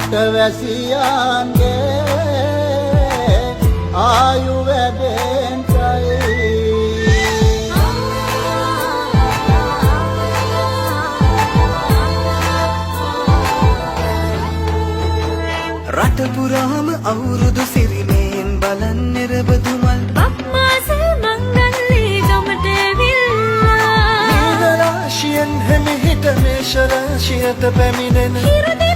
රටවැසියන්ගේ ආයු වැඩෙන්ටයි රට පුරාම අවුරුදු සිරිමයෙන් බලන්නේ රබදුමල් බක්මාස මංගල්ලේ ගමට ඇවිල්ලා නීල රාශියෙන් හැමිහිට මේෂ රාශියට පැමිණෙන හිරුදි